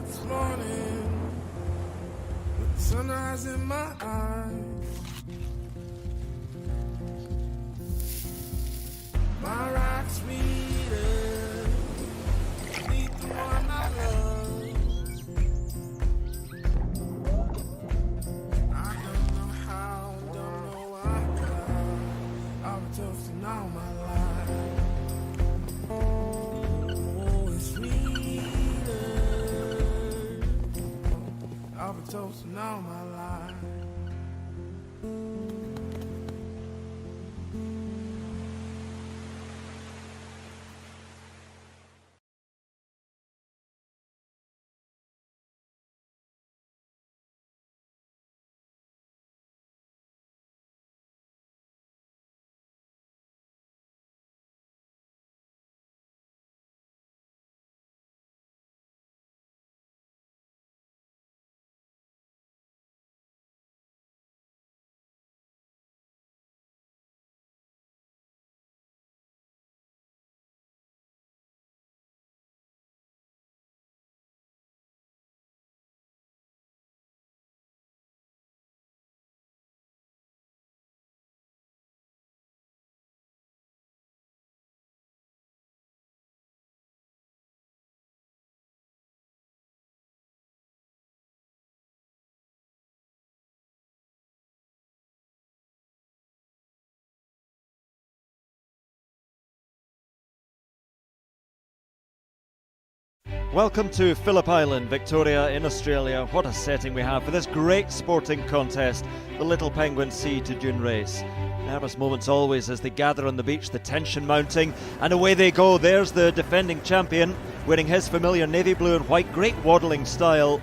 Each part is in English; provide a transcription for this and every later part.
this morning with the sunrise in my eyes. My rock sweeter, beneath the one I love. I don't know how, don't know why. I've been toasting all my life. Oh, it's sweeter. I've been toasting all my life. Welcome to Phillip Island, Victoria in Australia. What a setting we have for this great sporting contest, the Little Penguin Sea to Dune race. Nervous moments always as they gather on the beach, the tension mounting, and away they go. There's the defending champion, wearing his familiar navy blue and white, great waddling style.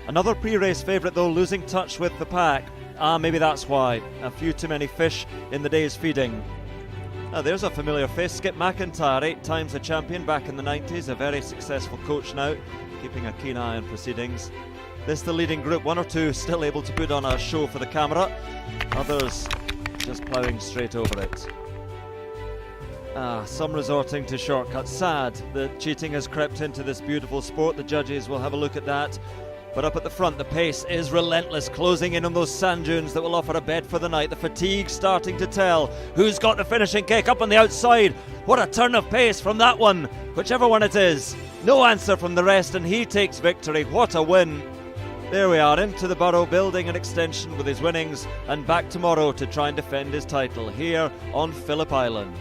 Another pre-race favourite though, losing touch with the pack. Maybe that's why. A few too many fish in the day's feeding. There's a familiar face, Skip McIntyre, 8 times a champion back in the 90s, a very successful coach now, keeping a keen eye on proceedings. This the leading group, 1 or 2 still able to put on a show for the camera, others just ploughing straight over it. Some resorting to shortcuts. Sad that cheating has crept into this beautiful sport. The judges will have a look at that. But up at the front, the pace is relentless, closing in on those sand dunes that will offer a bed for the night. The fatigue starting to tell. Who's got the finishing kick up on the outside? What a turn of pace from that one, whichever one it is. No answer from the rest, and he takes victory. What a win. There we are, into the Burrow, building an extension with his winnings, and back tomorrow to try and defend his title here on Phillip Island.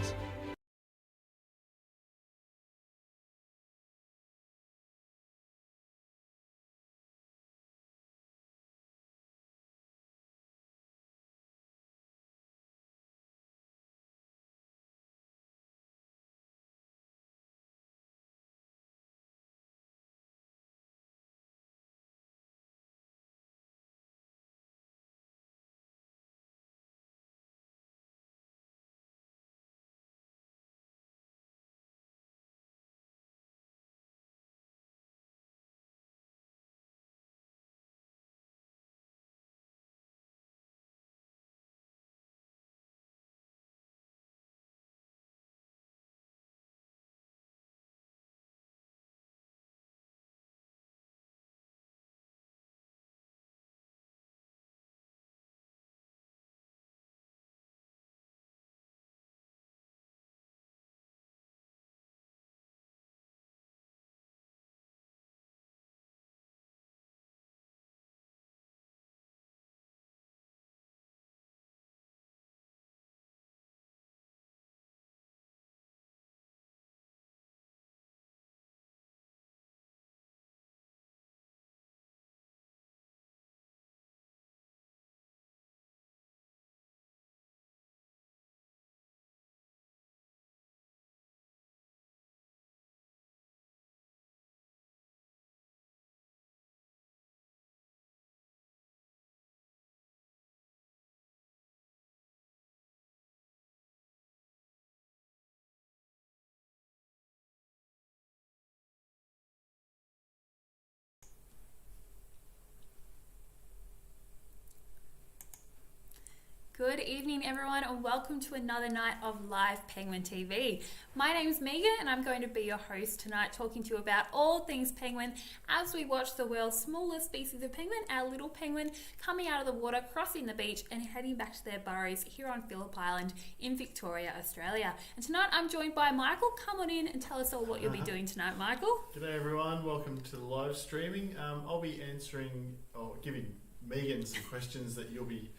Good evening, everyone, and welcome to another night of live Penguin TV. My name's Megan, and I'm going to be your host tonight, talking to you about all things penguin as we watch the world's smallest species of penguin, our little penguin, coming out of the water, crossing the beach, and heading back to their burrows here on Phillip Island in Victoria, Australia. And tonight I'm joined by Michael. Come on in and tell us all what you'll be doing tonight, Michael. G'day everyone, welcome to the live streaming. I'll be answering or giving Megan some questions that you'll be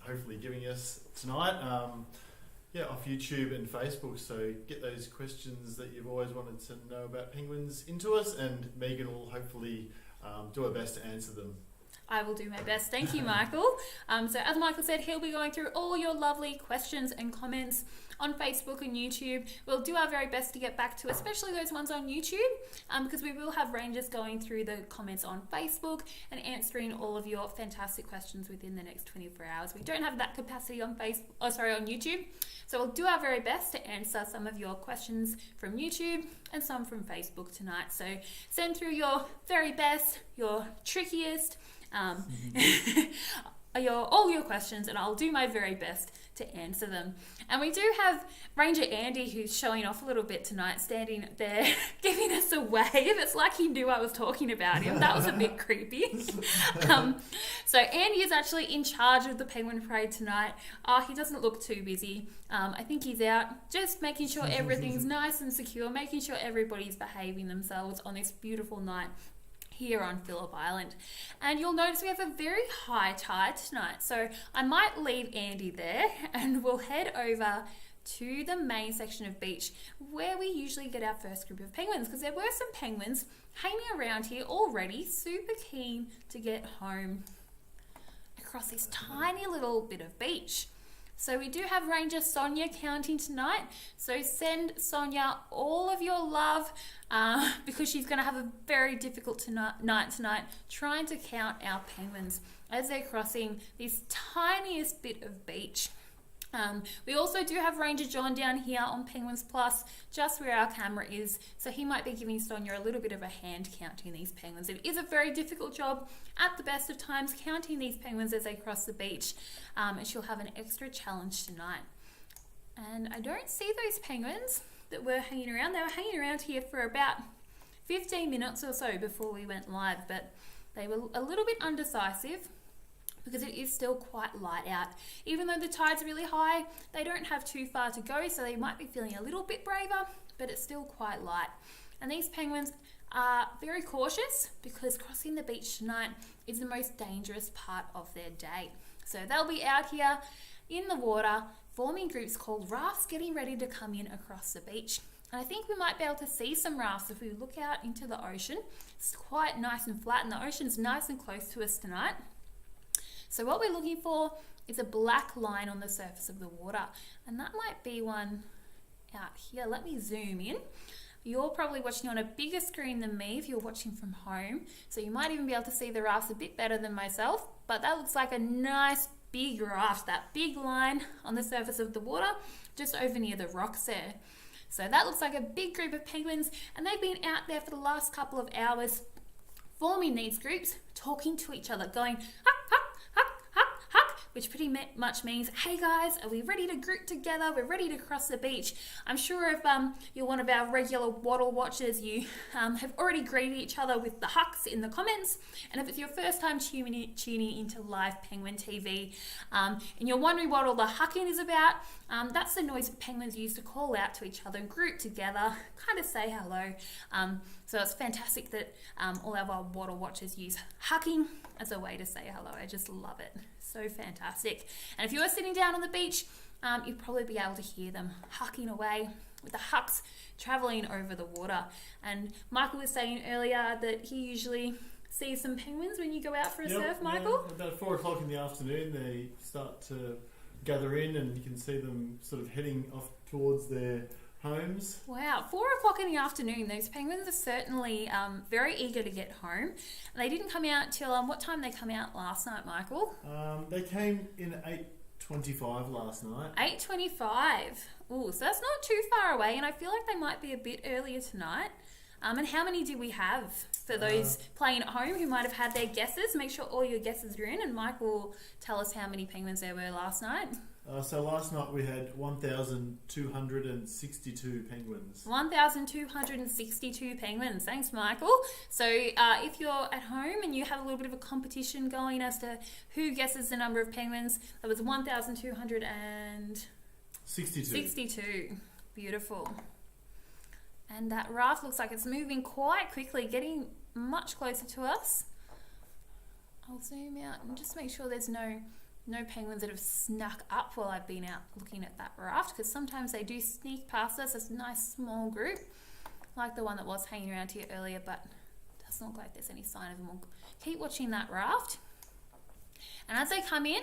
hopefully giving us tonight, off YouTube and Facebook. So get those questions that you've always wanted to know about penguins into us, and Megan will hopefully do her best to answer them. I will do my best. Thank you, Michael. So as Michael said, he'll be going through all your lovely questions and comments on Facebook and YouTube. We'll do our very best to get back to especially those ones on YouTube, because we will have rangers going through the comments on Facebook and answering all of your fantastic questions within the next 24 hours. We don't have that capacity on on YouTube. So we'll do our very best to answer some of your questions from YouTube and some from Facebook tonight. So send through your very best, your trickiest, all your questions, and I'll do my very best to answer them. And we do have Ranger Andy, who's showing off a little bit tonight, standing there giving us a wave. It's like he knew I was talking about him. That was a bit creepy. So Andy is actually in charge of the penguin parade tonight. He doesn't look too busy. I think he's out just making sure everything's nice and secure, making sure everybody's behaving themselves on this beautiful night here on Phillip Island. And you'll notice we have a very high tide tonight, so I might leave Andy there and we'll head over to the main section of beach where we usually get our first group of penguins, because there were some penguins hanging around here already, super keen to get home across this tiny little bit of beach. So we do have Ranger Sonia counting tonight. So send Sonia all of your love, because she's going to have a very difficult night tonight trying to count our penguins as they're crossing this tiniest bit of beach. We also do have Ranger John down here on Penguins Plus, just where our camera is, so he might be giving Sonia a little bit of a hand counting these penguins. It is a very difficult job at the best of times, counting these penguins as they cross the beach, and she'll have an extra challenge tonight. And I don't see those penguins that were hanging around. They were hanging around here for about 15 minutes or so before we went live, but they were a little bit undecisive, because it is still quite light out. Even though the tide's really high, they don't have too far to go, so they might be feeling a little bit braver, but it's still quite light. And these penguins are very cautious, because crossing the beach tonight is the most dangerous part of their day. So they'll be out here in the water, forming groups called rafts, getting ready to come in across the beach. And I think we might be able to see some rafts if we look out into the ocean. It's quite nice and flat, and the ocean's nice and close to us tonight. So what we're looking for is a black line on the surface of the water, and that might be one out here. Let me zoom in. You're probably watching on a bigger screen than me if you're watching from home, so you might even be able to see the rafts a bit better than myself, but that looks like a nice big raft, that big line on the surface of the water just over near the rocks there. So that looks like a big group of penguins, and they've been out there for the last couple of hours forming these groups, talking to each other, going huck, huck, huck, huck, huck, which pretty much means, hey guys, are we ready to group together? We're ready to cross the beach. I'm sure if you're one of our regular Waddle watchers, you have already greeted each other with the hucks in the comments. And if it's your first time tuning into live Penguin TV, and you're wondering what all the hucking is about, that's the noise that penguins use to call out to each other, group together, kind of say hello. So it's fantastic that all of our Waddle watchers use hucking as a way to say hello. I just love it. So fantastic. And if you're sitting down on the beach, you'd probably be able to hear them hucking away with the hucks traveling over the water. And Michael was saying earlier that he usually sees some penguins when you go out for a surf, Michael? Yeah, about 4 o'clock in the afternoon they start to gather in, and you can see them sort of heading off towards their homes. Wow, 4 o'clock in the afternoon. Those penguins are certainly very eager to get home. And they didn't come out till, what time they come out last night, Michael? They came in at 8:25 last night. 8:25. Ooh, so that's not too far away, and I feel like they might be a bit earlier tonight. And how many do we have for those playing at home who might have had their guesses? Make sure all your guesses are in, and Mike will tell us how many penguins there were last night. So last night we had 1,262 penguins. 1,262 penguins. Thanks, Michael. So if you're at home and you have a little bit of a competition going as to who guesses the number of penguins, that was 1,262. Beautiful. And that raft looks like it's moving quite quickly, getting much closer to us. I'll zoom out and just make sure there's no penguins that have snuck up while I've been out looking at that raft, because sometimes they do sneak past us. It's a nice small group, like the one that was hanging around here earlier, but it doesn't look like there's any sign of them. We'll keep watching that raft. And as they come in,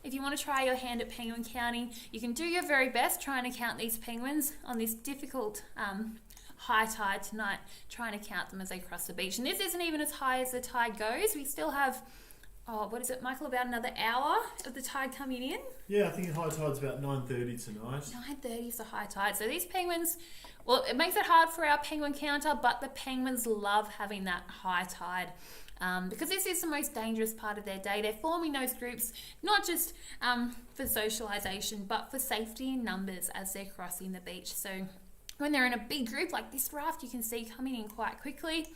if you want to try your hand at penguin counting, you can do your very best trying to count these penguins on this difficult high tide tonight, trying to count them as they cross the beach. And this isn't even as high as the tide goes. We still have, what is it, Michael, about another hour of the tide coming in? Yeah, I think high tide's about 9:30 tonight. 9:30 is the high tide. So these penguins, well, it makes it hard for our penguin counter, but the penguins love having that high tide. Because this is the most dangerous part of their day. They're forming those groups, not just for socialisation, but for safety in numbers as they're crossing the beach. So when they're in a big group like this raft, you can see coming in quite quickly,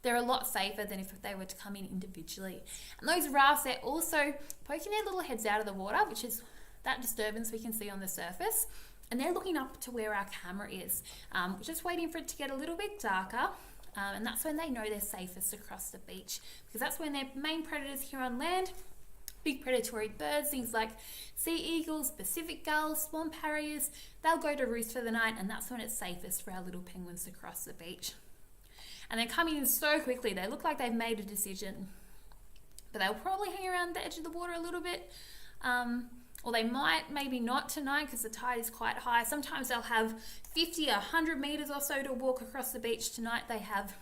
they're a lot safer than if they were to come in individually. And those rafts, they're also poking their little heads out of the water, which is that disturbance we can see on the surface. And they're looking up to where our camera is. We're just waiting for it to get a little bit darker. And that's when they know they're safest across the beach, because that's when their main predators here on land, big predatory birds, things like sea eagles, Pacific gulls, swamp harriers, they'll go to roost for the night, and that's when it's safest for our little penguins to cross the beach. And they're coming in so quickly, they look like they've made a decision. But they'll probably hang around the edge of the water a little bit. Or they might, maybe not tonight, because the tide is quite high. Sometimes they'll have 50 or 100 metres or so to walk across the beach. Tonight they have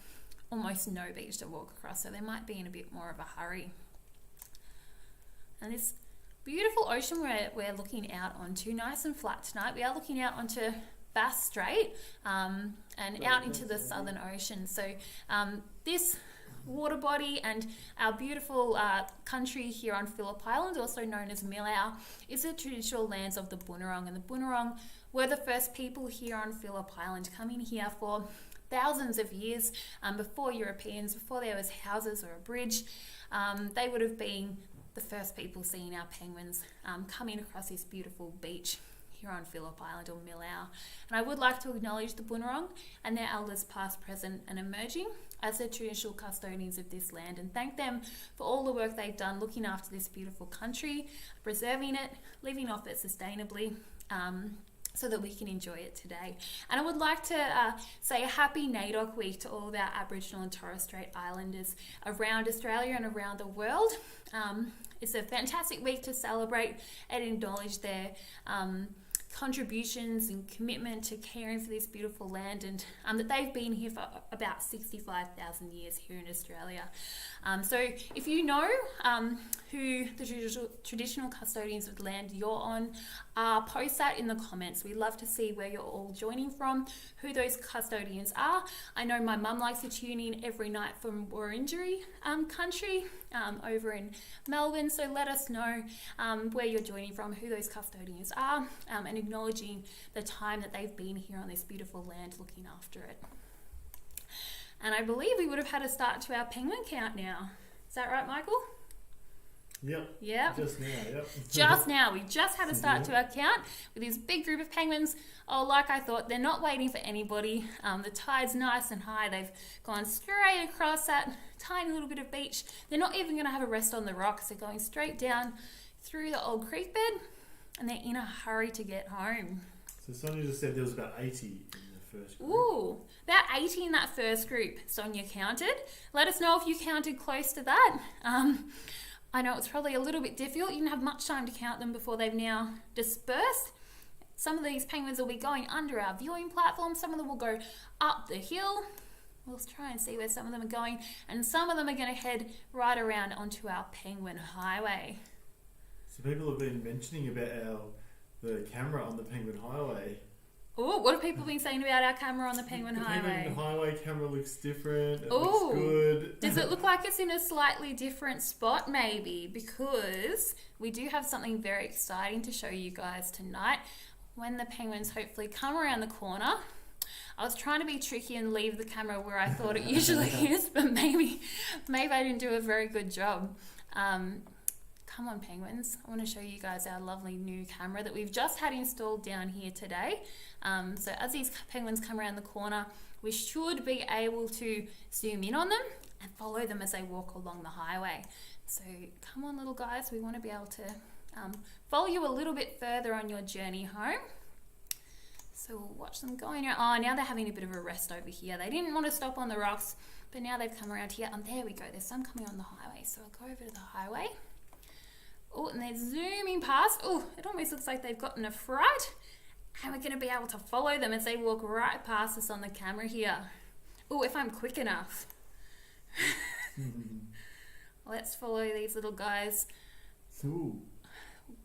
almost no beach to walk across, so they might be in a bit more of a hurry. And this beautiful ocean we're looking out onto, nice and flat tonight. We are looking out onto Bass Strait and out into the Southern Ocean. So this water body and our beautiful country here on Phillip Island, also known as Millau, is the traditional lands of the Bunurong. And the Bunurong were the first people here on Phillip Island, coming here for thousands of years before Europeans, before there was houses or a bridge. They would have been the first people seeing our penguins coming across this beautiful beach here on Phillip Island, or Millau. And I would like to acknowledge the Bunurong and their elders past, present and emerging as the traditional custodians of this land, and thank them for all the work they've done looking after this beautiful country, preserving it, living off it sustainably, so that we can enjoy it today. And I would like to say a happy NAIDOC week to all of our Aboriginal and Torres Strait Islanders around Australia and around the world. It's a fantastic week to celebrate and acknowledge their contributions and commitment to caring for this beautiful land, and that they've been here for about 65,000 years here in Australia. So if you know who the traditional custodians of the land you're on are, post that in the comments. We love to see where you're all joining from, who those custodians are. I know my mum likes to tune in every night from Wurundjeri country over in Melbourne, so let us know where you're joining from, who those custodians are, and acknowledging the time that they've been here on this beautiful land looking after it. And I believe we would have had a start to our penguin count now. Is that right, Michael? Yep. Just now, yep. Just now. We just had a start to our count with this big group of penguins. Oh, like I thought, they're not waiting for anybody. The tide's nice and high. They've gone straight across that tiny little bit of beach. They're not even going to have a rest on the rocks. They're going straight down through the old creek bed, and they're in a hurry to get home. So Sonia just said there was about 80 in the first group. Ooh, about 80 in that first group, Sonia counted. Let us know if you counted close to that. I know it's probably a little bit difficult. You didn't have much time to count them before they've now dispersed. Some of these penguins will be going under our viewing platform. Some of them will go up the hill. We'll try and see where some of them are going. And some of them are going to head right around onto our penguin highway. So people have been mentioning about the camera on the Penguin Highway. Oh, what have people been saying about our camera on the Penguin Highway? The Highway camera looks different. It Ooh. looks good. Does it look like it's in a slightly different spot maybe? Because we do have something very exciting to show you guys tonight when the penguins hopefully come around the corner. I was trying to be tricky and leave the camera where I thought it usually is, but maybe I didn't do a very good job. Come on, penguins. I want to show you guys our lovely new camera that we've just had installed down here today. So as these penguins come around the corner, we should be able to zoom in on them and follow them as they walk along the highway. So come on, little guys. We want to be able to follow you a little bit further on your journey home. So we'll watch them going around. Oh, now they're having a bit of a rest over here. They didn't want to stop on the rocks, but now they've come around here. And there we go. There's some coming on the highway. So I'll go over to the highway. Oh, and they're zooming past. Oh, it almost looks like they've gotten a fright. And we're going to be able to follow them as they walk right past us on the camera here. Oh, if I'm quick enough. Let's follow these little guys. Ooh.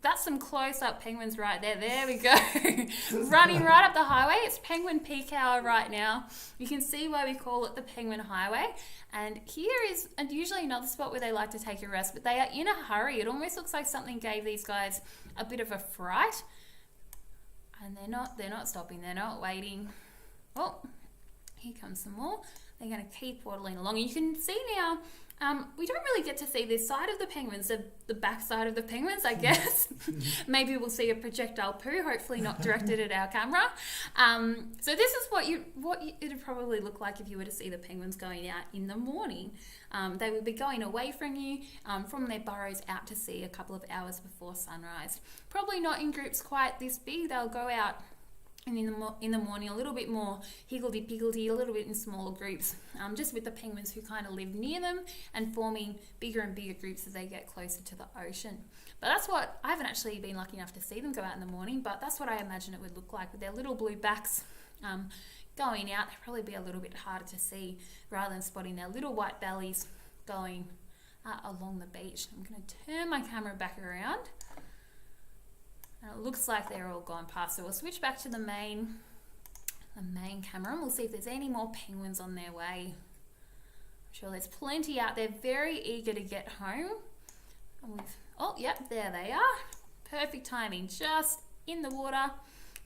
That's some close-up penguins right there. There we go. Running right up the highway. It's penguin peak hour right now. You can see why we call it the Penguin Highway. And here is usually another spot where they like to take a rest, but they are in a hurry. It almost looks like something gave these guys a bit of a fright. And they're not stopping. They're not waiting. Oh, here comes some more. They're going to keep waddling along. And you can see now, we don't really get to see this side of the penguins, the back side of the penguins, I guess. Maybe we'll see a projectile poo, hopefully not directed at our camera. So this is what it would probably look like if you were to see the penguins going out in the morning. They would be going away from you, from their burrows out to sea a couple of hours before sunrise. Probably not in groups quite this big. They'll go out and in the morning a little bit more higgledy-piggledy, a little bit in smaller groups, just with the penguins who kind of live near them and forming bigger and bigger groups as they get closer to the ocean. But that's what, I haven't actually been lucky enough to see them go out in the morning, but that's what I imagine it would look like with their little blue backs going out. They'd probably be a little bit harder to see rather than spotting their little white bellies going along the beach. I'm going to turn my camera back around. And it looks like they're all gone past. So we'll switch back to the main camera and we'll see if there's any more penguins on their way. I'm sure there's plenty out there, very eager to get home. Oh, yep, there they are. Perfect timing, just in the water.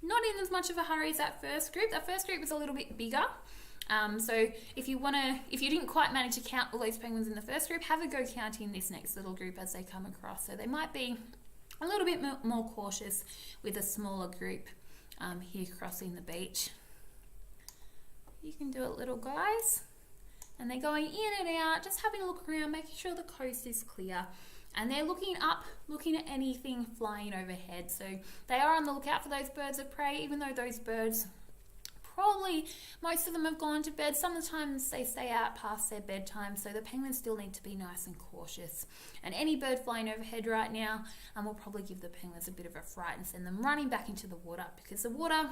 Not in as much of a hurry as that first group. That first group was a little bit bigger. So if you didn't quite manage to count all those penguins in the first group, have a go counting this next little group as they come across. So they might be a little bit more cautious with a smaller group here crossing the beach. You can do it, little guys. And they're going in and out, just having a look around, making sure the coast is clear. And they're looking up, looking at anything flying overhead. So they are on the lookout for those birds of prey, even though those birds, probably most of them have gone to bed. Sometimes they stay out past their bedtime, so the penguins still need to be nice and cautious. And any bird flying overhead right now will probably give the penguins a bit of a fright and send them running back into the water, because the water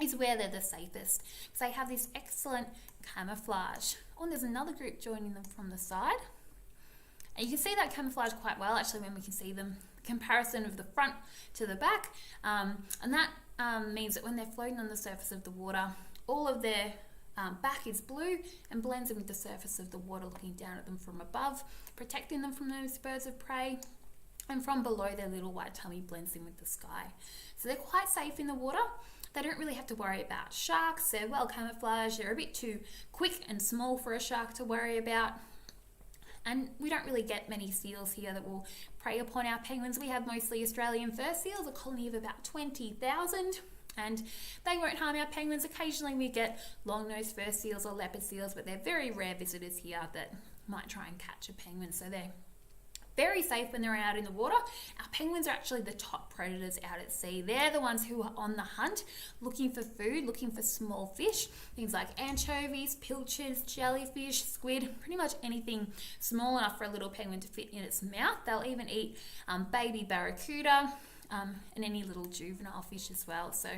is where they're the safest, because they have this excellent camouflage. Oh, and there's another group joining them from the side. And you can see that camouflage quite well actually when we can see them, the comparison of the front to the back, and that means that when they're floating on the surface of the water, all of their back is blue and blends in with the surface of the water, looking down at them from above, protecting them from those birds of prey, and from below their little white tummy blends in with the sky. So they're quite safe in the water. They don't really have to worry about sharks. They're well camouflaged. They're a bit too quick and small for a shark to worry about. And we don't really get many seals here that will prey upon our penguins. We have mostly Australian fur seals, a colony of about 20,000, and they won't harm our penguins. Occasionally we get long-nosed fur seals or leopard seals, but they're very rare visitors here that might try and catch a penguin. So they're very safe when they're out in the water. Our penguins are actually the top predators out at sea. They're the ones who are on the hunt, looking for food, looking for small fish, things like anchovies, pilchards, jellyfish, squid, pretty much anything small enough for a little penguin to fit in its mouth. They'll even eat baby barracuda and any little juvenile fish as well. So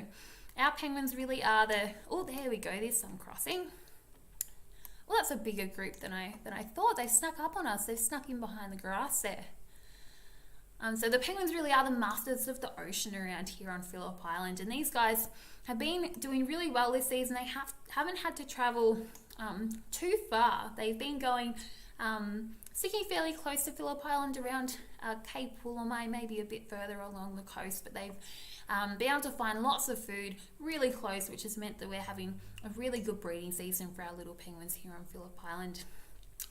our penguins really are oh, there we go, there's some crossing. Well, that's a bigger group than I thought. They snuck up on us. They've snuck in behind the grass there. So the penguins really are the masters of the ocean around here on Phillip Island, and these guys have been doing really well this season. They haven't had to travel too far. They've been going sticking fairly close to Phillip Island around Cape Woolomai, maybe a bit further along the coast, but they've been able to find lots of food really close, which has meant that we're having a really good breeding season for our little penguins here on Phillip Island.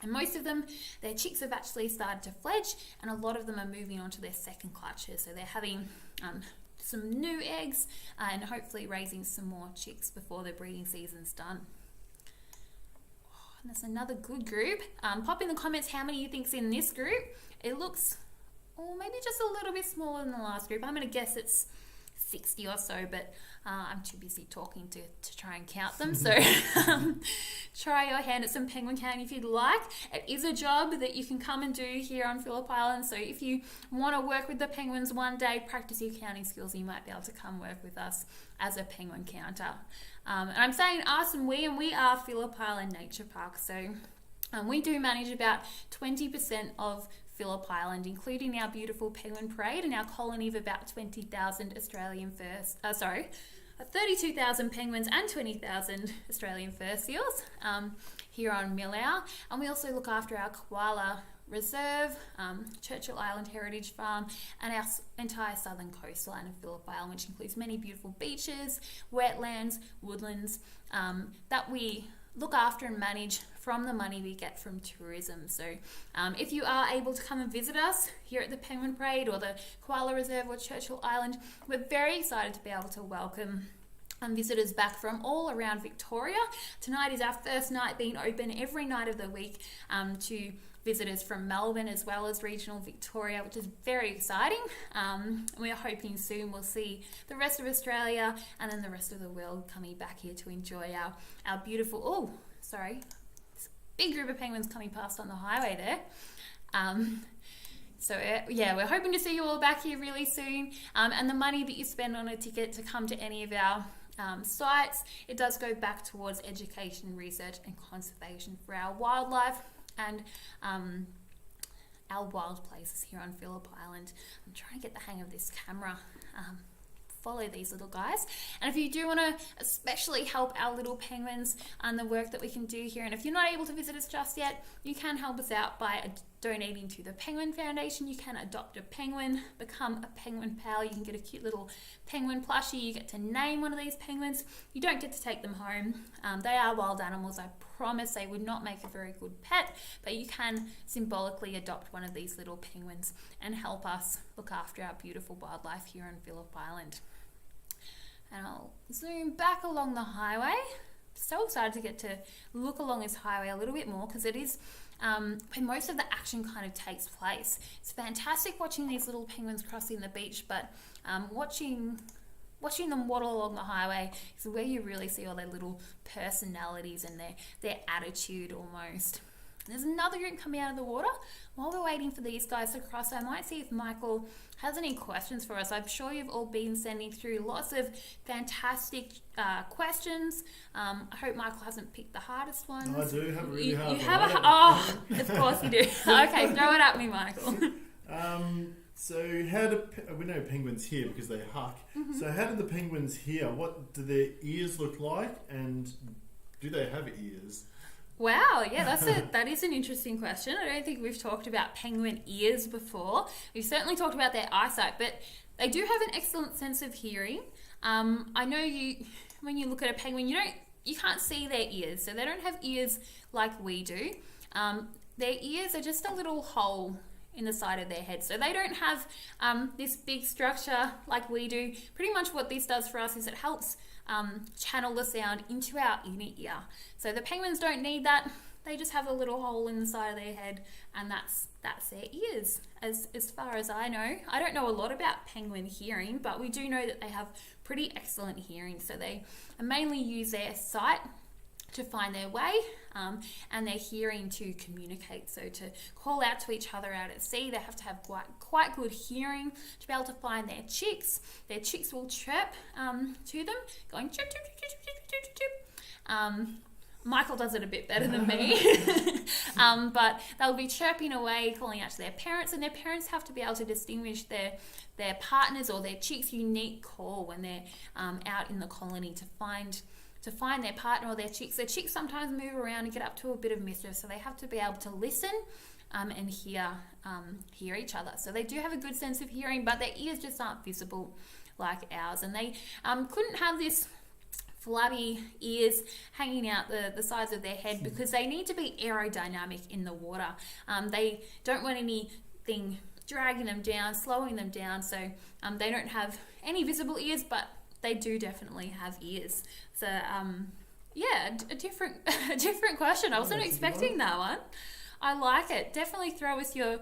And most of them, their chicks have actually started to fledge, and a lot of them are moving on to their second clutches. So they're having some new eggs and hopefully raising some more chicks before the breeding season's done. And that's another good group. Pop in the comments how many you think's in this group. It looks, maybe just a little bit smaller than the last group. I'm going to guess it's 60 or so, but I'm too busy talking to try and count them. So try your hand at some penguin counting if you'd like. It is a job that you can come and do here on Phillip Island. So if you want to work with the penguins one day, practice your counting skills, you might be able to come work with us as a penguin counter. And I'm saying us and we are Phillip Island Nature Park. So we do manage about 20% of Phillip Island, including our beautiful penguin parade and our colony of about 20,000 32,000 penguins and 20,000 Australian fur seals here on Millau. And we also look after our koala reserve, Churchill Island Heritage Farm, and our entire southern coastline of Phillip Island, which includes many beautiful beaches, wetlands, woodlands that we look after and manage from the money we get from tourism. So if you are able to come and visit us here at the Penguin Parade or the Koala Reserve or Churchill Island, we're very excited to be able to welcome visitors back from all around Victoria. Tonight is our first night being open every night of the week to visitors from Melbourne as well as regional Victoria, which is very exciting. We're hoping soon we'll see the rest of Australia and then the rest of the world coming back here to enjoy our beautiful, big group of penguins coming past on the highway there. We're hoping to see you all back here really soon. And the money that you spend on a ticket to come to any of our sites, it does go back towards education, research and conservation for our wildlife and our wild places here on Phillip Island. I'm trying to get the hang of this camera. Follow these little guys. And if you do want to especially help our little penguins and the work that we can do here, and if you're not able to visit us just yet, you can help us out by donating to the Penguin Foundation. You can adopt a penguin, become a penguin pal. You can get a cute little penguin plushie. You get to name one of these penguins. You don't get to take them home. They are wild animals. I promise they would not make a very good pet, but you can symbolically adopt one of these little penguins and help us look after our beautiful wildlife here on Phillip Island. And I'll zoom back along the highway. So excited to get to look along this highway a little bit more because it is where most of the action kind of takes place. It's fantastic watching these little penguins crossing the beach, but watching them waddle along the highway is where you really see all their little personalities and their attitude almost. There's another group coming out of the water. While we're waiting for these guys to cross, I might see if Michael has any questions for us. I'm sure you've all been sending through lots of fantastic questions. I hope Michael hasn't picked the hardest ones. I do have a really hard one. You have of course you do. Okay, throw it at me, Michael. So how do we know penguins here because they huck? Mm-hmm. So how do the penguins here? What do their ears look like, and do they have ears? Wow, yeah, that is an interesting question. I don't think we've talked about penguin ears before. We've certainly talked about their eyesight, but they do have an excellent sense of hearing. I know when you look at a penguin, you can't see their ears, so they don't have ears like we do. Their ears are just a little hole in the side of their head, so they don't have this big structure like we do. Pretty much what this does for us is it helps channel the sound into our inner ear. So the penguins don't need that. They just have a little hole in the side of their head, and that's their ears. As far as I know, I don't know a lot about penguin hearing, but we do know that they have pretty excellent hearing. So they mainly use their sight to find their way, and their hearing to communicate. So to call out to each other out at sea, they have to have quite good hearing to be able to find their chicks. Their chicks will chirp to them, going chirp, chirp, chirp, chirp, chirp, chirp, chirp. Michael does it a bit better than me. But they'll be chirping away, calling out to their parents, and their parents have to be able to distinguish their partners or their chick's unique call when they're out in the colony to find their partner or their chicks. Their chicks sometimes move around and get up to a bit of mischief, so they have to be able to listen and hear each other. So they do have a good sense of hearing, but their ears just aren't visible like ours, and they couldn't have this flabby ears hanging out the sides of their head because they need to be aerodynamic in the water. They don't want anything dragging them down, slowing them down, so they don't have any visible ears, but they do definitely have ears. So a different question. I wasn't expecting that one. I like it. Definitely throw us your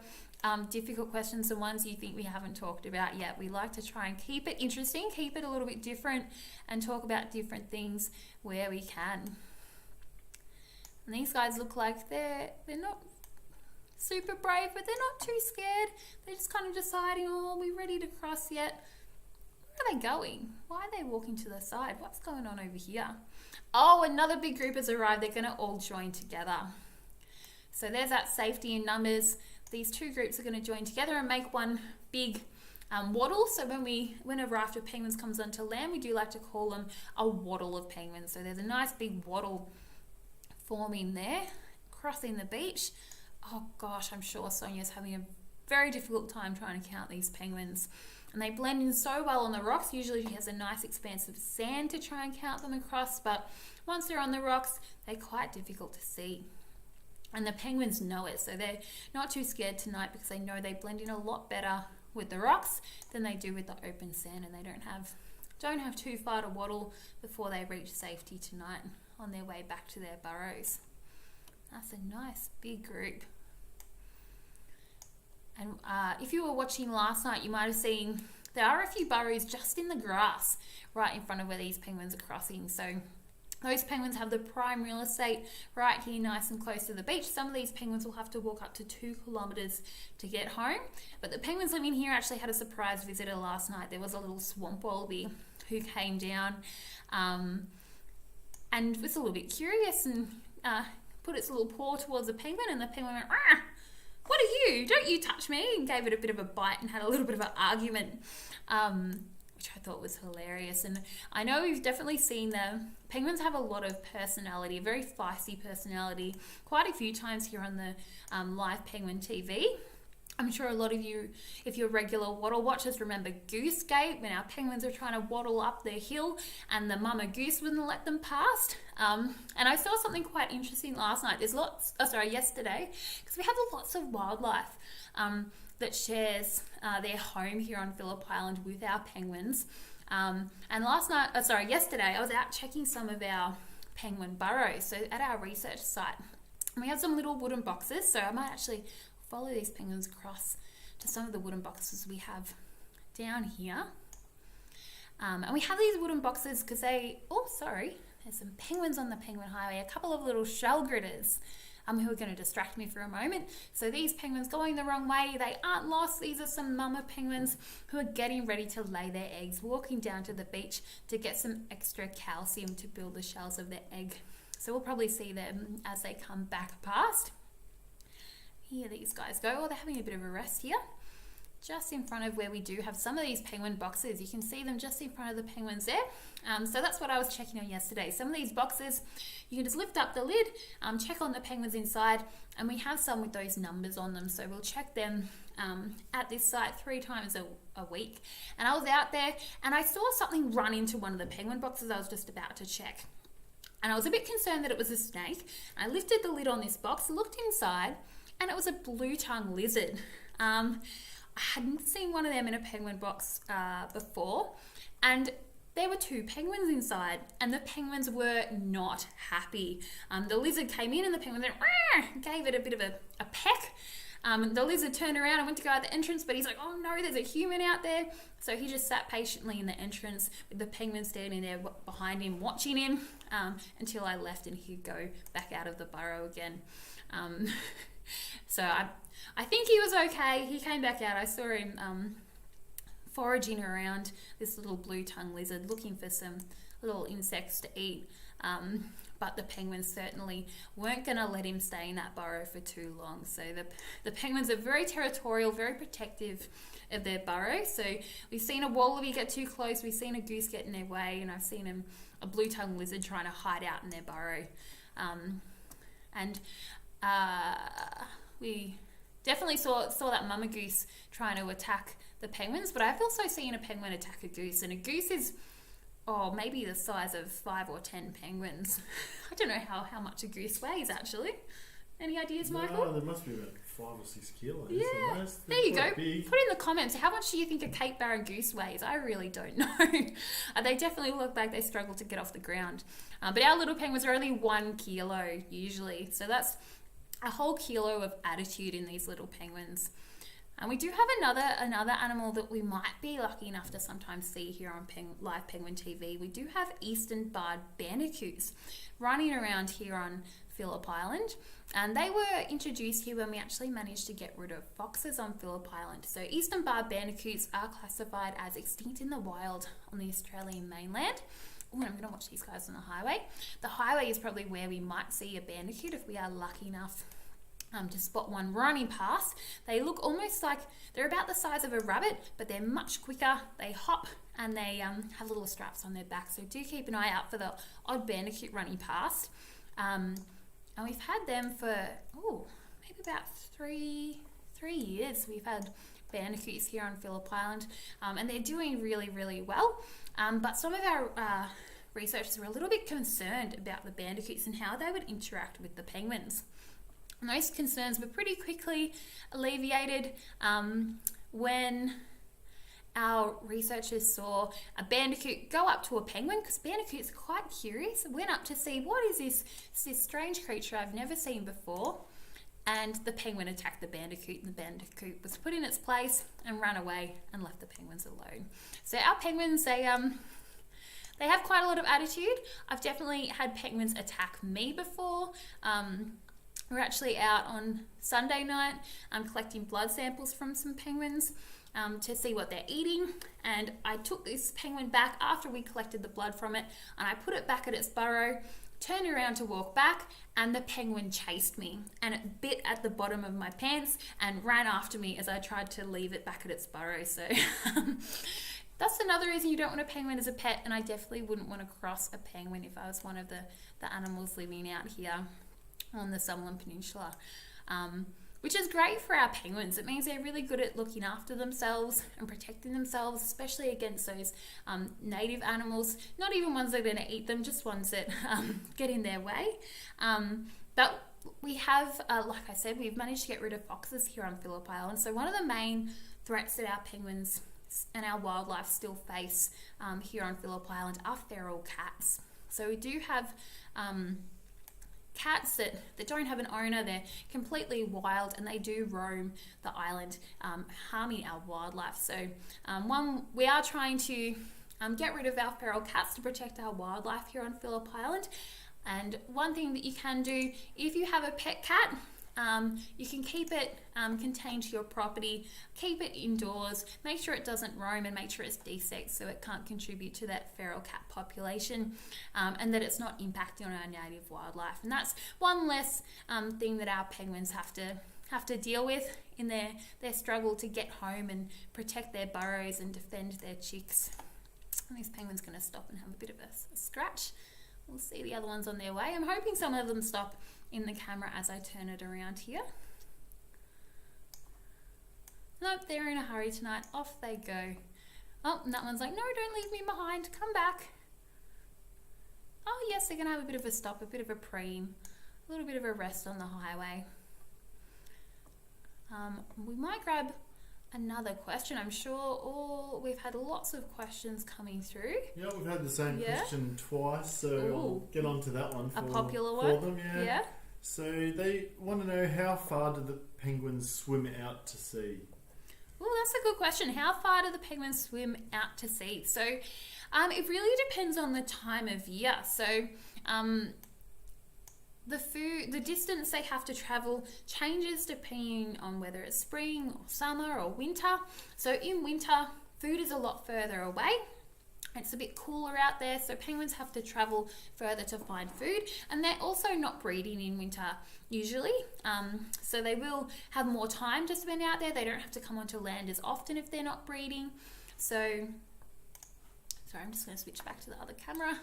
difficult questions, the ones you think we haven't talked about yet. We like to try and keep it interesting, keep it a little bit different, and talk about different things where we can. And these guys look like they're not super brave, but they're not too scared. They're just kind of deciding, are we ready to cross yet? Where are they going? Why are they walking to the side? What's going on over here? Oh, another big group has arrived. They're going to all join together. So there's that safety in numbers. These two groups are going to join together and make one big waddle. So when a raft of penguins comes onto land, we do like to call them a waddle of penguins. So there's a nice big waddle forming there, crossing the beach. Oh gosh, I'm sure Sonia's having a very difficult time trying to count these penguins. And they blend in so well on the rocks. Usually she has a nice expanse of sand to try and count them across, but once they're on the rocks, they're quite difficult to see. And the penguins know it, so they're not too scared tonight because they know they blend in a lot better with the rocks than they do with the open sand, and they don't have too far to waddle before they reach safety tonight on their way back to their burrows. That's a nice big group. And if you were watching last night, you might have seen there are a few burrows just in the grass right in front of where these penguins are crossing. So those penguins have the prime real estate right here, nice and close to the beach. Some of these penguins will have to walk up to 2 kilometres to get home. But the penguins living here actually had a surprise visitor last night. There was a little swamp wallaby who came down and was a little bit curious and put its little paw towards the penguin, and the penguin went, "Rah! What are you? Don't you touch me," and gave it a bit of a bite and had a little bit of an argument, which I thought was hilarious. And I know we've definitely seen the penguins have a lot of personality, a very feisty personality, quite a few times here on the live Penguin TV. I'm sure a lot of you, if you're regular waddle watchers, remember Goose Gate, when our penguins are trying to waddle up the hill and the mama goose wouldn't let them past. And I saw something quite interesting last night. Yesterday, because we have lots of wildlife that shares their home here on Phillip Island with our penguins. And yesterday, I was out checking some of our penguin burrows, so at our research site. And we have some little wooden boxes, so I might actually follow these penguins across to some of the wooden boxes we have down here. And we have these wooden boxes because there's some penguins on the Penguin Highway, a couple of little shell gritters who are going to distract me for a moment. So these penguins going the wrong way, they aren't lost. These are some mama penguins who are getting ready to lay their eggs, walking down to the beach to get some extra calcium to build the shells of their egg. So we'll probably see them as they come back past. Here these guys go. Oh, they're having a bit of a rest here. Just in front of where we do have some of these penguin boxes. You can see them just in front of the penguins there. So that's what I was checking on yesterday. Some of these boxes, you can just lift up the lid, check on the penguins inside, and we have some with those numbers on them. So we'll check them at this site 3 times a week. And I was out there and I saw something run into one of the penguin boxes I was just about to check. And I was a bit concerned that it was a snake. I lifted the lid on this box, looked inside, and it was a blue-tongue lizard. I hadn't seen one of them in a penguin box before, and there were 2 penguins inside, and the penguins were not happy. The lizard came in and the penguin went, "Rah!" Gave it a bit of a peck. The lizard turned around and went to go out the entrance, but he's like, "Oh no, there's a human out there." So he just sat patiently in the entrance with the penguin standing there behind him, watching him until I left and he'd go back out of the burrow again. So I think he was okay. He came back out. I saw him foraging around this little blue-tongue lizard, looking for some little insects to eat. but the penguins certainly weren't going to let him stay in that burrow for too long. So the penguins are very territorial, very protective of their burrow. So we've seen a wallaby get too close, we've seen a goose get in their way, and I've seen a blue-tongued lizard trying to hide out in their burrow. We definitely saw that mama goose trying to attack the penguins, but I've also seen a penguin attack a goose, and a goose is maybe the size of 5 or 10 penguins. I don't know how much a goose weighs actually. Any ideas, Michael? No, there must be about 5 or 6 kilos. Yeah, there you go. Big. Put in the comments, how much do you think a Cape Barren goose weighs? I really don't know. They definitely look like they struggle to get off the ground. But our little penguins are only 1 kilo usually, so that's a whole kilo of attitude in these little penguins. And we do have another animal that we might be lucky enough to sometimes see here on live Penguin TV. We do have eastern barred bandicoots running around here on Phillip Island, and they were introduced here when we actually managed to get rid of foxes on Phillip Island. So eastern barred bandicoots are classified as extinct in the wild on the Australian mainland. Oh, I'm going to watch these guys on the highway. The highway is probably where we might see a bandicoot if we are lucky enough to spot one running past. They look almost like they're about the size of a rabbit, but they're much quicker. They hop and they have little straps on their back. So do keep an eye out for the odd bandicoot running past. And we've had them for maybe about three years. We've had bandicoots here on Phillip Island, and they're doing really, really well. But some of our researchers were a little bit concerned about the bandicoots and how they would interact with the penguins. And those concerns were pretty quickly alleviated when our researchers saw a bandicoot go up to a penguin, because bandicoots are quite curious, went up to see what is this strange creature I've never seen before, and the penguin attacked the bandicoot, and the bandicoot was put in its place and ran away and left the penguins alone. So our penguins, they have quite a lot of attitude. I've definitely had penguins attack me before. We're actually out on Sunday night collecting blood samples from some penguins to see what they're eating, and I took this penguin back after we collected the blood from it, and I put it back at its burrow, turned around to walk back, and the penguin chased me, and it bit at the bottom of my pants and ran after me as I tried to leave it back at its burrow. So that's another reason you don't want a penguin as a pet, and I definitely wouldn't want to cross a penguin if I was one of the animals living out here on the Summerland Peninsula, which is great for our penguins. It means they're really good at looking after themselves and protecting themselves, especially against those native animals, not even ones that are going to eat them, just ones that get in their way. But we have, like I said, we've managed to get rid of foxes here on Phillip Island. So one of the main threats that our penguins and our wildlife still face here on Phillip Island are feral cats. So we do have cats that don't have an owner. They're completely wild, and they do roam the island, harming our wildlife. So we are trying to get rid of our feral cats to protect our wildlife here on Phillip Island. And one thing that you can do, if you have a pet cat, you can keep it contained to your property, keep it indoors, make sure it doesn't roam, and make sure it's desexed so it can't contribute to that feral cat population, and that it's not impacting on our native wildlife. And that's one less thing that our penguins have to deal with in their struggle to get home and protect their burrows and defend their chicks. And this penguin's going to stop and have a bit of a scratch. We'll see the other ones on their way. I'm hoping some of them stop in the camera as I turn it around here. Nope, they're in a hurry tonight. Off they go. Oh, and that one's like, no, don't leave me behind. Come back. Oh, yes, they're going to have a bit of a stop, a bit of a preen, a little bit of a rest on the highway. We might grab another question. I'm sure we've had lots of questions coming through. Yeah, we've had the same question twice, so I'll get on to that one. A popular for one. them, yeah. So they want to know, how far do the penguins swim out to sea? Well, that's a good question. How far do the penguins swim out to sea? So it really depends on the time of year. So the distance they have to travel changes depending on whether it's spring or summer or winter. So in winter, food is a lot further away. It's a bit cooler out there, so penguins have to travel further to find food, and they're also not breeding in winter usually, so they will have more time to spend out there. They don't have to come onto land as often if they're not breeding. So, sorry, I'm just going to switch back to the other camera.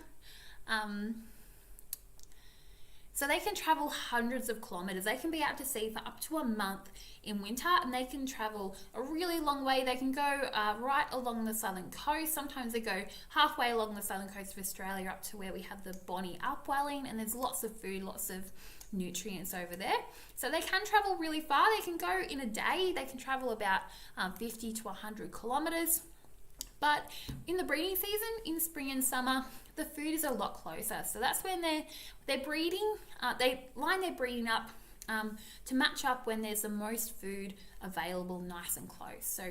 So they can travel hundreds of kilometres. They can be out to sea for up to a month in winter, and they can travel a really long way. They can go right along the southern coast. Sometimes they go halfway along the southern coast of Australia up to where we have the Bonnie upwelling, and there's lots of food, lots of nutrients over there. So they can travel really far. They can go in a day. They can travel about 50 to 100 kilometres. But in the breeding season, in spring and summer, the food is a lot closer. So that's when they're breeding. They line their breeding up to match up when there's the most food available, nice and close. So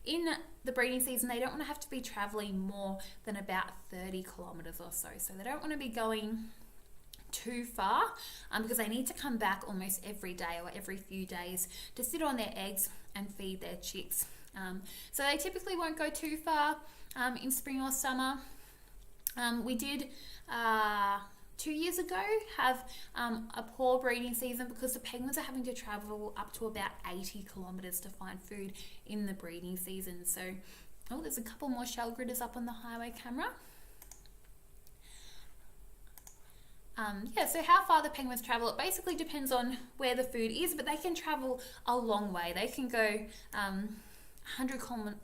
in the breeding season, they don't want to have to be traveling more than about 30 kilometers or so. So they don't want to be going too far because they need to come back almost every day or every few days to sit on their eggs and feed their chicks. So they typically won't go too far in spring or summer. We did 2 years ago have a poor breeding season because the penguins are having to travel up to about 80 kilometres to find food in the breeding season. So, oh, there's a couple more shell gritters up on the highway camera. So how far the penguins travel, it basically depends on where the food is, but they can travel a long way. They can go 100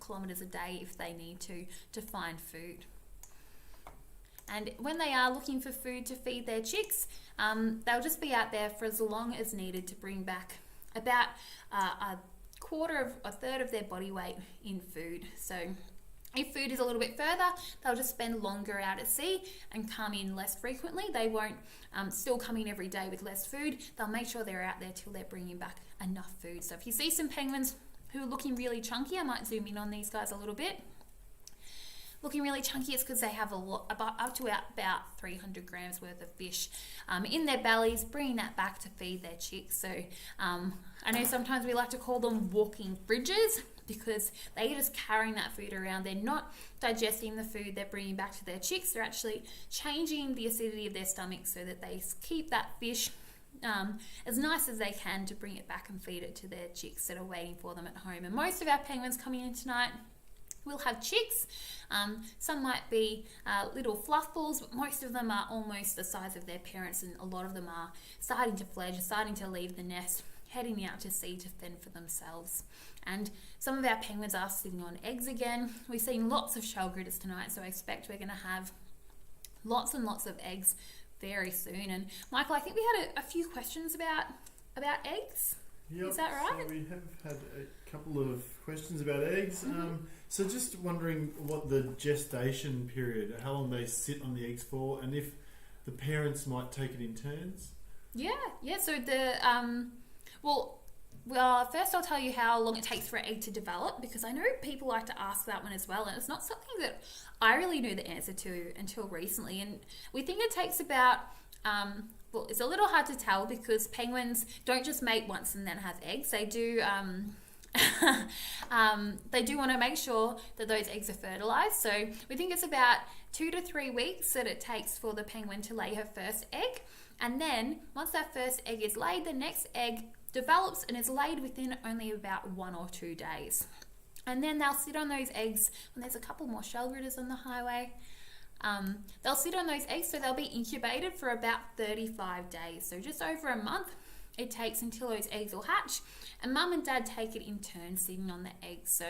kilometres a day if they need to find food. And when they are looking for food to feed their chicks, they'll just be out there for as long as needed to bring back about a third of their body weight in food. So if food is a little bit further, they'll just spend longer out at sea and come in less frequently. They won't still come in every day with less food. They'll make sure they're out there till they're bringing back enough food. So if you see some penguins who are looking really chunky, I might zoom in on these guys a little bit. Looking really chunky, it's because they have up to about 300 grams worth of fish in their bellies, bringing that back to feed their chicks. So I know sometimes we like to call them walking fridges because they're just carrying that food around. They're not digesting the food they're bringing back to their chicks. They're actually changing the acidity of their stomach so that they keep that fish as nice as they can to bring it back and feed it to their chicks that are waiting for them at home. And most of our penguins coming in tonight will have chicks. Some might be little fluff balls, but most of them are almost the size of their parents, and a lot of them are starting to fledge, starting to leave the nest, heading out to sea to fend for themselves. And some of our penguins are sitting on eggs again. We've seen lots of shell gritters tonight, so I expect we're going to have lots and lots of eggs very soon. And Michael, I think we had a few questions about eggs. Yep, is that right? So we have had a couple of questions about eggs. So just wondering what the gestation period, how long they sit on the eggs for, and if the parents might take it in turns. Yeah. So the first I'll tell you how long it takes for an egg to develop, because I know people like to ask that one as well, and it's not something that I really knew the answer to until recently. And we think it takes about it's a little hard to tell because penguins don't just mate once and then have eggs. They do they do want to make sure that those eggs are fertilized. So we think it's about 2 to 3 weeks that it takes for the penguin to lay her first egg. And then once that first egg is laid, the next egg develops and is laid within only about 1 or 2 days. And then they'll sit on those eggs, and there's a couple more shell gritters on the highway. They'll sit on those eggs, so they'll be incubated for about 35 days. So just over a month it takes until those eggs will hatch, and mum and dad take it in turn sitting on the eggs. So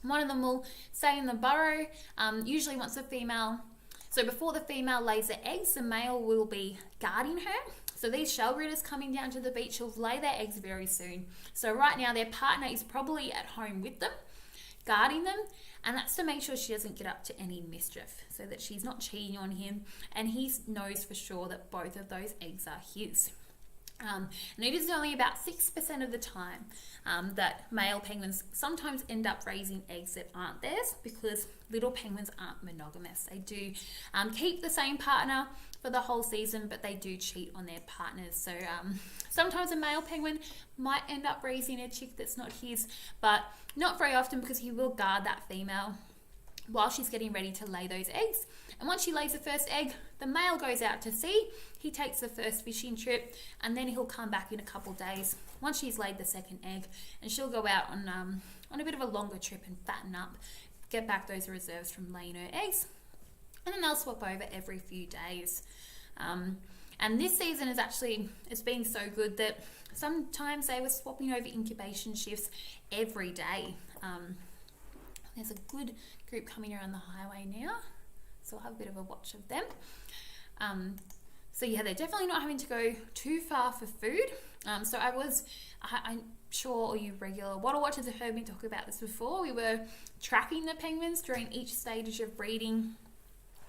one of them will stay in the burrow, usually once the female, so before the female lays the eggs, the male will be guarding her. So these shell gritters coming down to the beach will lay their eggs very soon. So right now their partner is probably at home with them, guarding them, and that's to make sure she doesn't get up to any mischief, so that she's not cheating on him, and he knows for sure that both of those eggs are his. And it is only about 6% of the time that male penguins sometimes end up raising eggs that aren't theirs, because little penguins aren't monogamous. They do keep the same partner for the whole season, but they do cheat on their partners. So sometimes a male penguin might end up raising a chick that's not his, but not very often, because he will guard that female while she's getting ready to lay those eggs. And once she lays the first egg, the male goes out to sea, he takes the first fishing trip, and then he'll come back in a couple days once she's laid the second egg, and she'll go out on a bit of a longer trip and fatten up, get back those reserves from laying her eggs, and then they'll swap over every few days. And this season it's been so good that sometimes they were swapping over incubation shifts every day. There's a good group coming around the highway now, so I'll have a bit of a watch of them. So yeah, they're definitely not having to go too far for food. So I'm sure all you regular water watchers have heard me talk about this before. We were tracking the penguins during each stage of breeding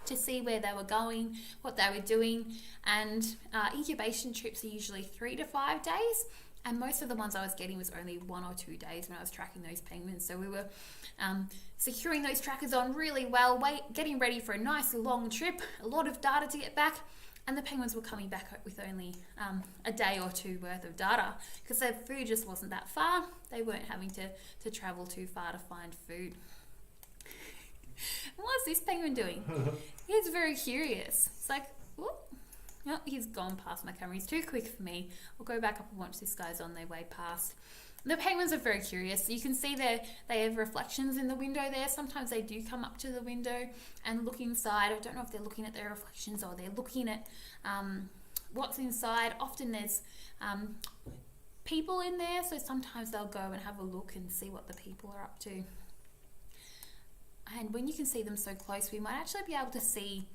to see where they were going, what they were doing, and incubation trips are usually 3 to 5 days, and most of the ones I was getting was only 1 or 2 days when I was tracking those penguins. So we were securing those trackers on really well, getting ready for a nice long trip, a lot of data to get back, and the penguins were coming back with only a day or two worth of data because their food just wasn't that far. They weren't having to travel too far to find food. What's this penguin doing? He's very curious. It's like, whoop. Oh, he's gone past my camera. He's too quick for me. I'll go back up and watch this guy's on their way past. The penguins are very curious. You can see they have reflections in the window there. Sometimes they do come up to the window and look inside. I don't know if they're looking at their reflections or they're looking at what's inside. Often there's people in there, so sometimes they'll go and have a look and see what the people are up to. And when you can see them so close, we might actually be able to see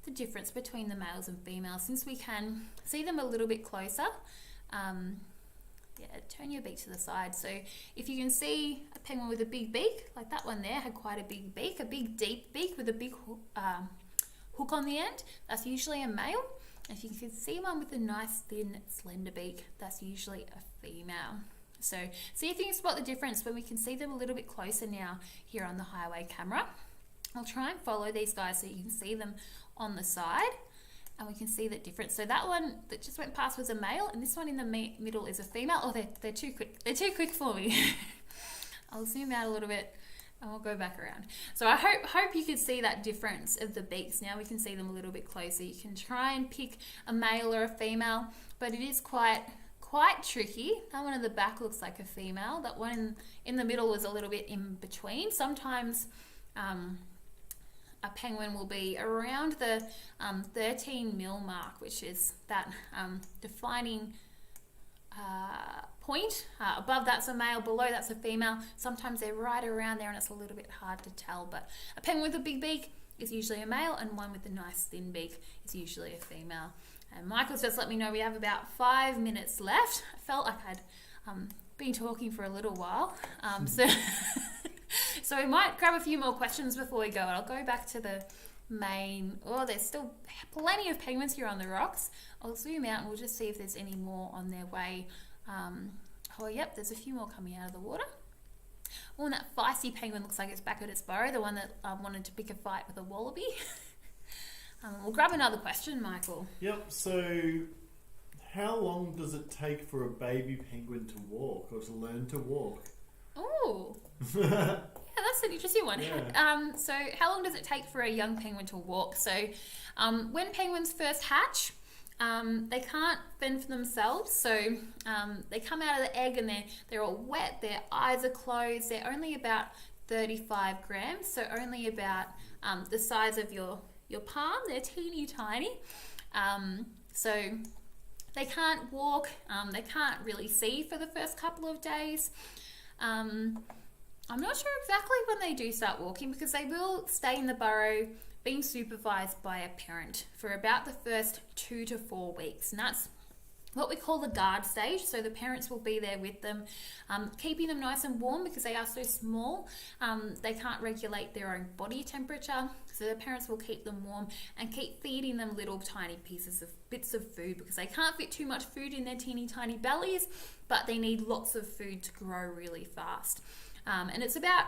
the difference between the males and females, since we can see them a little bit closer. Yeah, turn your beak to the side. So if you can see a penguin with a big beak, like that one there had quite a big beak, a big deep beak with a big hook on the end, that's usually a male. If you can see one with a nice thin slender beak, that's usually a female. So see if you can spot the difference when we can see them a little bit closer now here on the highway camera. I'll try and follow these guys so you can see them on the side and we can see the difference. So that one that just went past was a male, and this one in the middle is a female. Oh, they're too quick. They're too quick for me. I'll zoom out a little bit and we'll go back around. So I hope you could see that difference of the beaks. Now we can see them a little bit closer. You can try and pick a male or a female, but it is quite tricky. That one in the back looks like a female. That one in the middle was a little bit in between. Sometimes a penguin will be around the 13 mil mark, which is that defining point. Above that's a male, below that's a female. Sometimes they're right around there and it's a little bit hard to tell, but a penguin with a big beak is usually a male, and one with a nice thin beak is usually a female. And Michael's just let me know we have about 5 minutes left. I felt like I'd been talking for a little while. So we might grab a few more questions before we go. And I'll go back to the main. Oh, there's still plenty of penguins here on the rocks. I'll zoom out and we'll just see if there's any more on their way. Oh, yep, there's a few more coming out of the water. Oh, and that feisty penguin looks like it's back at its burrow, the one that wanted to pick a fight with a wallaby. We'll grab another question, Michael. Yep, so how long does it take for a baby penguin to walk or to learn to walk? Oh, yeah, that's an interesting one. Yeah. So how long does it take for a young penguin to walk? So when penguins first hatch, they can't fend for themselves. So they come out of the egg and they're all wet, their eyes are closed, they're only about 35 grams, so only about the size of your palm. They're teeny tiny. So they can't walk, they can't really see for the first couple of days. I'm not sure exactly when they do start walking, because they will stay in the burrow being supervised by a parent for about the first 2 to 4 weeks, and that's what we call the guard stage. So the parents will be there with them, keeping them nice and warm because they are so small. They can't regulate their own body temperature, so the parents will keep them warm and keep feeding them little tiny bits of food, because they can't fit too much food in their teeny tiny bellies, but they need lots of food to grow really fast. And it's about,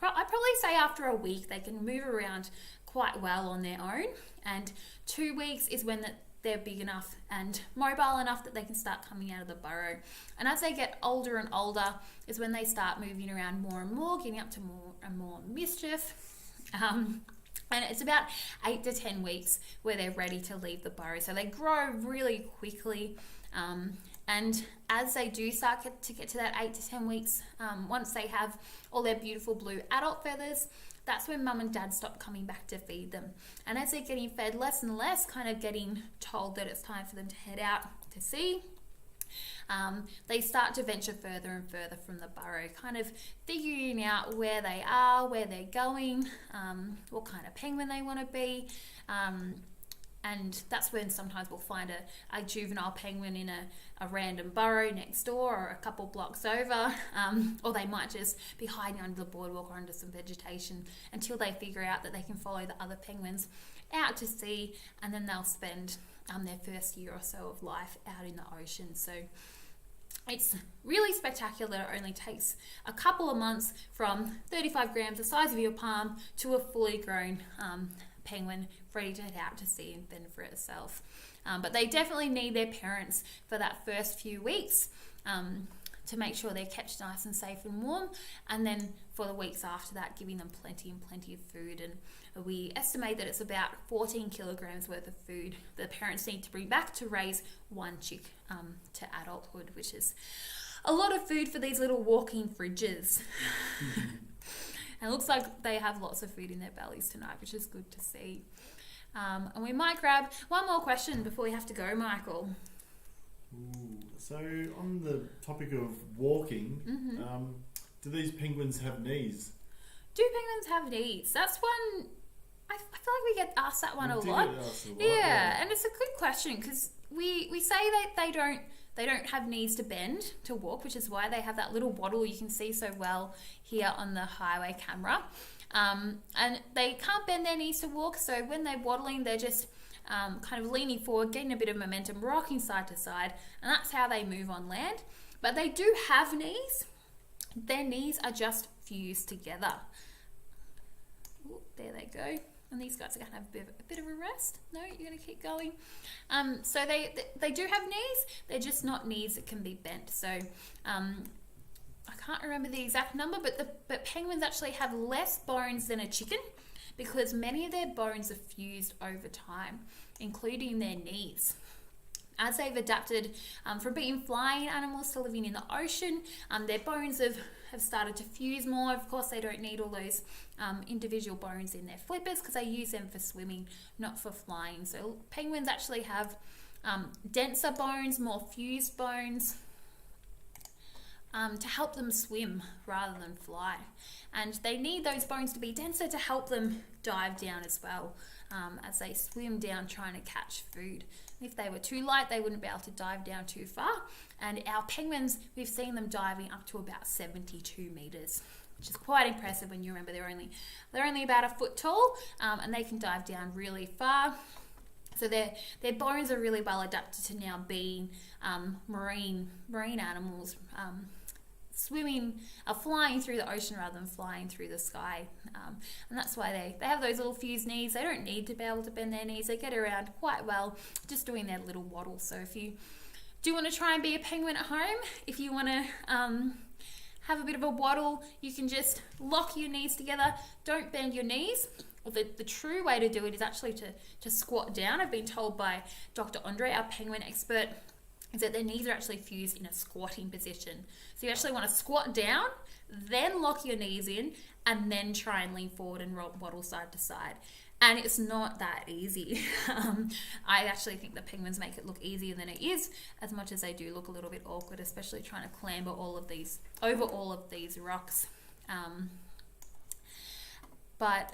I'd probably say after a week they can move around quite well on their own, and 2 weeks is when they're big enough and mobile enough that they can start coming out of the burrow. And as they get older and older is when they start moving around more and more, getting up to more and more mischief. And it's about 8 to 10 weeks where they're ready to leave the burrow. So they grow really quickly. And as they do start to get to that 8 to 10 weeks, once they have all their beautiful blue adult feathers, that's when mum and dad stop coming back to feed them. And as they're getting fed less and less, kind of getting told that it's time for them to head out to sea, they start to venture further and further from the burrow, kind of figuring out where they are, where they're going, what kind of penguin they want to be. And that's when sometimes we'll find a juvenile penguin in a random burrow next door or a couple blocks over, or they might just be hiding under the boardwalk or under some vegetation until they figure out that they can follow the other penguins out to sea, and then they'll spend their first year or so of life out in the ocean. So it's really spectacular. It only takes a couple of months from 35 grams, the size of your palm, to a fully grown penguin ready to head out to sea and fend for itself. But they definitely need their parents for that first few weeks to make sure they're kept nice and safe and warm, and then for the weeks after that giving them plenty of food. And we estimate that it's about 14 kilograms worth of food the parents need to bring back to raise one chick to adulthood, which is a lot of food for these little walking fridges. And it looks like they have lots of food in their bellies tonight, which is good to see. And we might grab one more question before we have to go, Michael. Ooh, so on the topic of walking, do these penguins have knees? Do penguins have knees? That's one, I feel like we get asked that one a lot. Yeah, and it's a good question because we say that they don't have knees to bend to walk, which is why they have that little waddle you can see so well here on the highway camera. And they can't bend their knees to walk, so when they're waddling, they're just kind of leaning forward, getting a bit of momentum, rocking side to side, and that's how they move on land. But they do have knees. Their knees are just fused together. Ooh, there they go. And these guys are going to have a bit of a rest. No, you're going to keep going. So they do have knees. They're just not knees that can be bent. So I can't remember the exact number, but penguins actually have less bones than a chicken because many of their bones are fused over time, including their knees. As they've adapted from being flying animals to living in the ocean, their bones have started to fuse more. Of course, they don't need all those individual bones in their flippers because they use them for swimming, not for flying. So penguins actually have denser bones, more fused bones, to help them swim rather than fly. And they need those bones to be denser to help them dive down as well, as they swim down trying to catch food. If they were too light, they wouldn't be able to dive down too far. And our penguins, we've seen them diving up to about 72 meters, which is quite impressive when you remember they're only about a foot tall, and they can dive down really far. So their bones are really well adapted to now being marine animals, flying through the ocean rather than flying through the sky. And that's why they have those little fused knees. They don't need to be able to bend their knees. They get around quite well just doing their little waddle. So if you do want to try and be a penguin at home, if you want to have a bit of a waddle, you can just lock your knees together. Don't bend your knees. The true way to do it is actually to squat down. I've been told by Dr. Andre, our penguin expert, is that their knees are actually fused in a squatting position. So you actually want to squat down, then lock your knees in, and then try and lean forward and waddle side to side. And it's not that easy. I actually think the penguins make it look easier than it is, as much as they do look a little bit awkward, especially trying to clamber over all of these rocks. But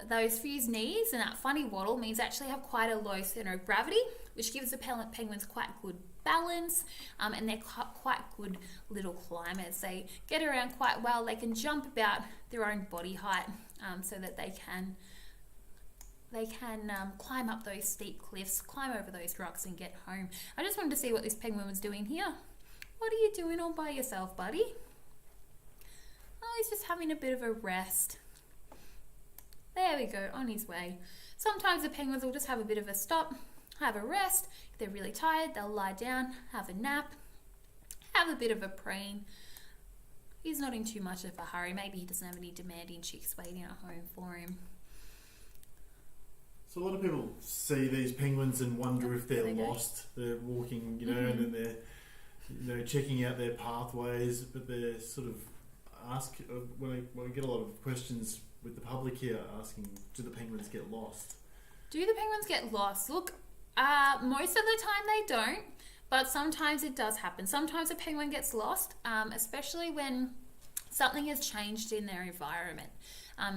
those fused knees and that funny waddle means they actually have quite a low center of gravity, which gives the penguins quite good balance, and they're quite good little climbers. They get around quite well. They can jump about their own body height, so that they can climb up those steep cliffs, climb over those rocks and get home. I just wanted to see what this penguin was doing here. What are you doing all by yourself, buddy? Oh, he's just having a bit of a rest. There we go, on his way. Sometimes the penguins will just have a bit of a stop, have a rest. If they're really tired, they'll lie down, have a nap, have a bit of a preen. he's not in too much of a hurry. Maybe he doesn't have any demanding chicks waiting at home for him. So a lot of people see these penguins and wonder if they're There they go. lost. They're walking, and then they're, checking out their pathways, but they're sort of when I get a lot of questions with the public here asking, do the penguins get lost? Do the penguins get lost? Look, most of the time they don't, but sometimes it does happen. Sometimes a penguin gets lost, especially when something has changed in their environment,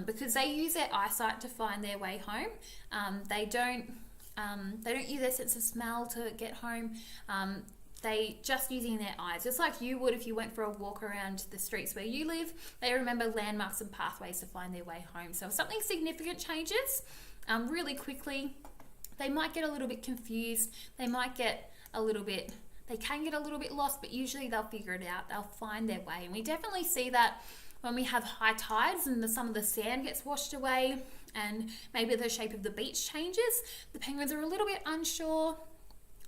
because they use their eyesight to find their way home. They don't use their sense of smell to get home. They just using their eyes, just like you would if you went for a walk around the streets where you live. They remember landmarks and pathways to find their way home. So if something significant changes really quickly, they might get a little bit confused. They can get a little bit lost, but usually they'll figure it out. They'll find their way. And we definitely see that when we have high tides and some of the sand gets washed away and maybe the shape of the beach changes. The penguins are a little bit unsure.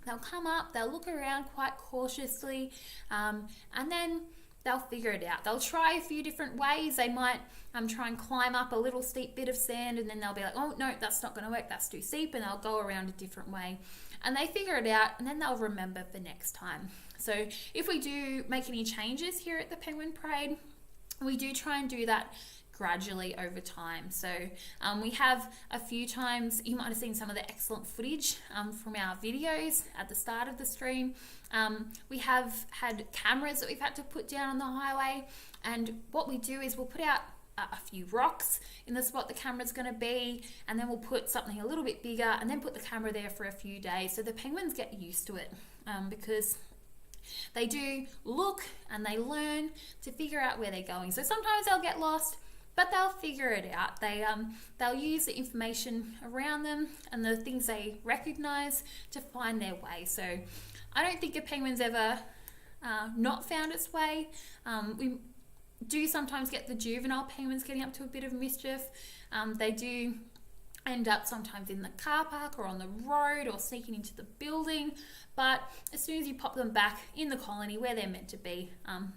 They'll come up, they'll look around quite cautiously, and then they'll figure it out. They'll try a few different ways. They might try and climb up a little steep bit of sand, and then they'll be like, oh no, that's not going to work, that's too steep, and they'll go around a different way. And they figure it out, and then they'll remember for next time. So if we do make any changes here at the Penguin Parade, we do try and do that gradually over time. So we have a few times, you might have seen some of the excellent footage from our videos at the start of the stream. We have had cameras that we've had to put down on the highway, and what we do is we'll put out a few rocks in the spot the camera's going to be, and then we'll put something a little bit bigger and then put the camera there for a few days so the penguins get used to it, because they do look and they learn to figure out where they're going. So sometimes they'll get lost, but they'll figure it out. They'll use the information around them and the things they recognize to find their way. So I don't think a penguin's ever not found its way. We do sometimes get the juvenile penguins getting up to a bit of mischief. They do end up sometimes in the car park or on the road or sneaking into the building, but as soon as you pop them back in the colony where they're meant to be,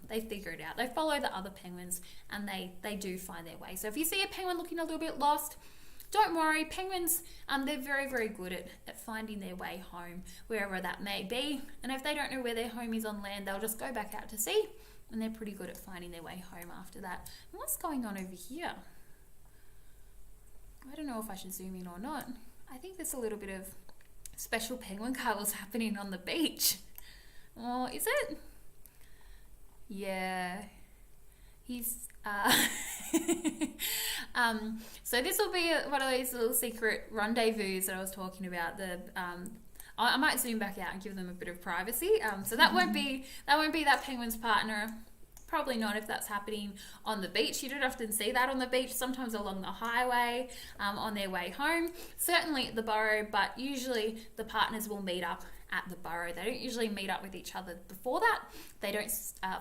they figure it out. They follow the other penguins and they do find their way. So if you see a penguin looking a little bit lost, don't worry. Penguins, they're very, very good at finding their way home, wherever that may be. And if they don't know where their home is on land, they'll just go back out to sea, and they're pretty good at finding their way home after that. And what's going on over here? I don't know if I should zoom in or not. I think there's a little bit of special penguin cuddles happening on the beach. Oh, is it? Yeah. He's so this will be one of those little secret rendezvous that I was talking about. I might zoom back out and give them a bit of privacy. So that won't be that penguin's partner. Probably not if that's happening on the beach. You don't often see that on the beach, sometimes along the highway, on their way home, certainly at the burrow, but usually the partners will meet up at the burrow. They don't usually meet up with each other before that. They don't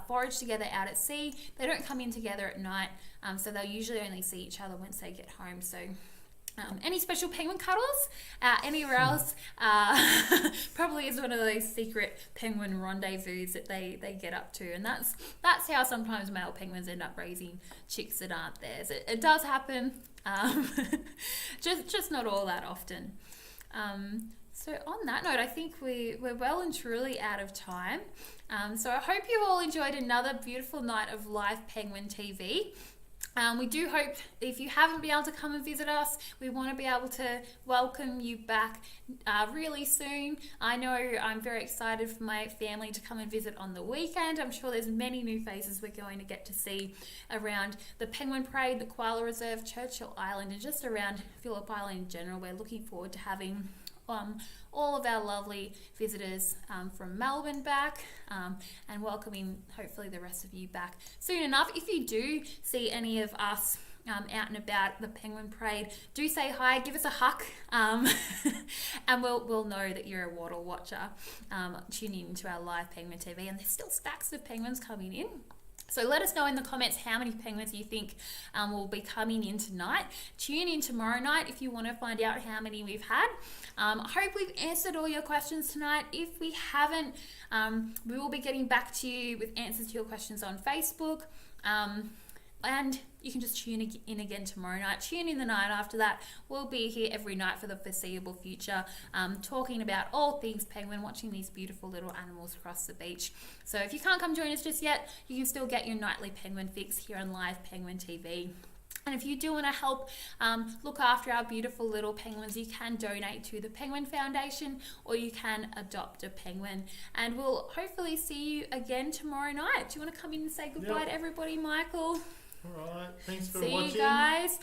forage together out at sea. They don't come in together at night, so they'll usually only see each other once they get home. So any special penguin cuddles anywhere else probably is one of those secret penguin rendezvous that they get up to, and that's how sometimes male penguins end up raising chicks that aren't theirs. It does happen, just not all that often. So on that note, I think we're well and truly out of time. So I hope you all enjoyed another beautiful night of live penguin TV. We do hope, if you haven't been able to come and visit us, we want to be able to welcome you back really soon. I know I'm very excited for my family to come and visit on the weekend. I'm sure there's many new faces we're going to get to see around the Penguin Parade, the Koala Reserve, Churchill Island, and just around Phillip Island in general. We're looking forward to having all of our lovely visitors from Melbourne back, and welcoming hopefully the rest of you back soon enough. If you do see any of us out and about the Penguin Parade, do say hi, give us a hug, and we'll know that you're a wattle watcher tuning into our live Penguin TV. And there's still stacks of penguins coming in, So let us know in the comments how many penguins you think will be coming in tonight. Tune in tomorrow night if you want to find out how many we've had. I hope we've answered all your questions tonight. If we haven't, we will be getting back to you with answers to your questions on Facebook. And you can just tune in again tomorrow night. Tune in the night after that. We'll be here every night for the foreseeable future, talking about all things penguin, watching these beautiful little animals across the beach. So if you can't come join us just yet, you can still get your nightly penguin fix here on Live Penguin TV. And if you do want to help look after our beautiful little penguins, you can donate to the Penguin Foundation, or you can adopt a penguin. And we'll hopefully see you again tomorrow night. Do you want to come in and say goodbye to everybody, Michael? All right. Thanks for See watching. you guys.